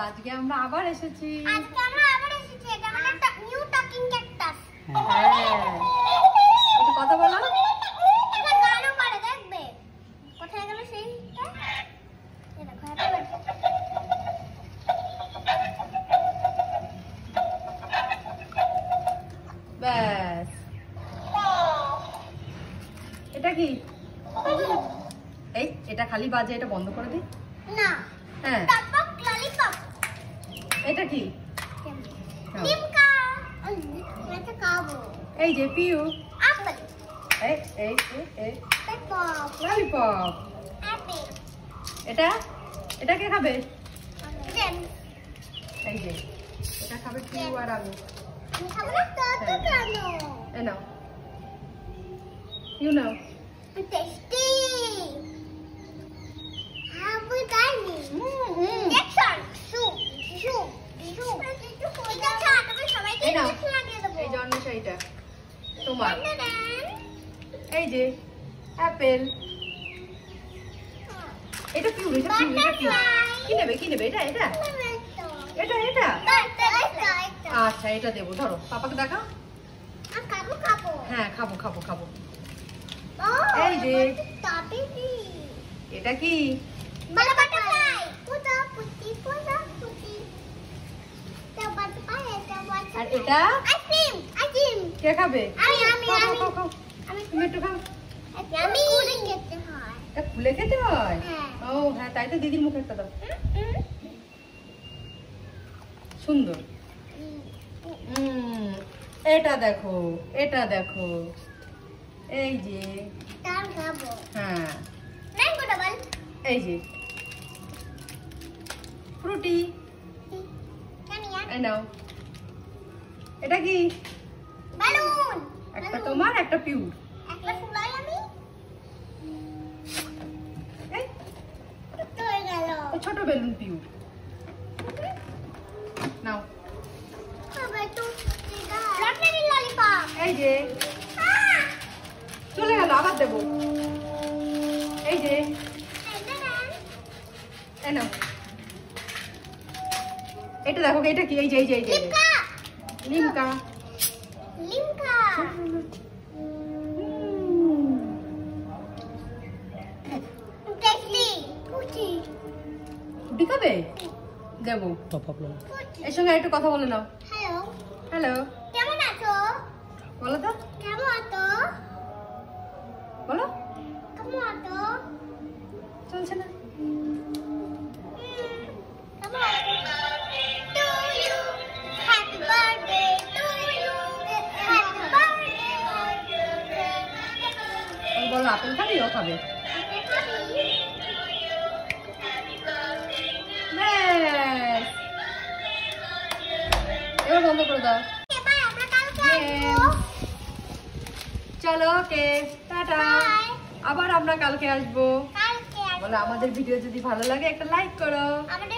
আজকে আমরা আবার এসেছি। এটা মানে একটা নিউ টকিং ক্যাকটাস। হ্যাঁ, একটু কথা বলো। এটা গানও পারে, দেখবে কোথায় গেল সেইটা। এই দেখো, হ্যাপি বার্থডে। ব্যাস, এটা কি? এই এটা খালি বাজে, এটা বন্ধ করে দিই। না, হ্যাঁ, টপক ললিপপ। এটা কি? লিমকা। এটা খাবো। এই যে পিউ। আপেল। এই এই এই এই পেপপ। ললিপপ। আপেল। এটা এটা কে খাবে? জেম। এই যে এটা খাবে পিউ আর আমি। আমি খাবো না তো, তো কেন? এই নাও, you know. Tasty. Have we done it? Injection. Shoot. Shoot. Shoot. এটা ছাড়া তুমি সবাইকে এই নাও, injection লাগিয়ে দেবো। এই জন্য সেইটা তোমার। দান। এই যে অ্যাপেল। এটা পিউ, এটা পিউ, এটা পিউ। কি নেবে, কি নেবে? এটা এটা এটা এটা আচ্ছা, এটা দেবো। ধরো, পাপাকে দেখাও। খাবো খাবো। হ্যাঁ, খাবো খাবো খাবো। এই যে। তাবিজি। এটা কি? বলো বাটারফ্লাই। পুতা পুতি পুতা পুতি। এটা বাটারফ্লাই, এটা বাটারফ্লাই। আর এটা আইসক্রিম। আইসক্রিম। কে খাবে? আমি খাও, খাও, খাও। তুমি একটু খাও। আমি খুলে খেতে হয়। এটা খুলে খেতে হয়? হ্যাঁ। ও হ্যাঁ, তাই তো। দিদির মুখে একটা দাও। সুন্দর। এটা দেখো, এটা দেখো। এই যে। তার খাবো। হ্যাঁ, ম্যাঙ্গো ডাবল। এই যে ফ্রুটি। কানিয়া। এই নাও। এটা কি? বালুন। একটা তোমার, একটা পিউ। একটা ফুলাই আমি। এই তো হয়ে গেল। ওই ছোট বেলুন পিউ। নাও। আবার তো রসমালাই ললিপপ। এই যে চলে গেল, আবার দেবো। এই যে এই নাও। এটা দেখো, এটা কি? এই যে এই যে এই যে লিমকা। লিমকা। লিমকা। টেস্টি। পুচি। ফুটি খাবে? দেবো। পুচি। এর সঙ্গে একটু কথা বলে নাও। হ্যালো। হ্যালো, কেমন আছো? বলো তো, কেমন আছো? বলো। কেমন আছো? চলছে না। কেমন আছো? To you. Happy birthday to you. Happy birthday. বলো, আপেল খাবি? ও খাবে। ব্যাস, এবার বন্ধ করে দাও। এবার আমরা কালকে আসবো। চলো, ওকে, টাটা। Bye. আবার আমরা কালকে আসবো। কালকে আসবো। বলো, আমাদের ভিডিও যদি ভালো লাগে একটা লাইক করো। আমাদের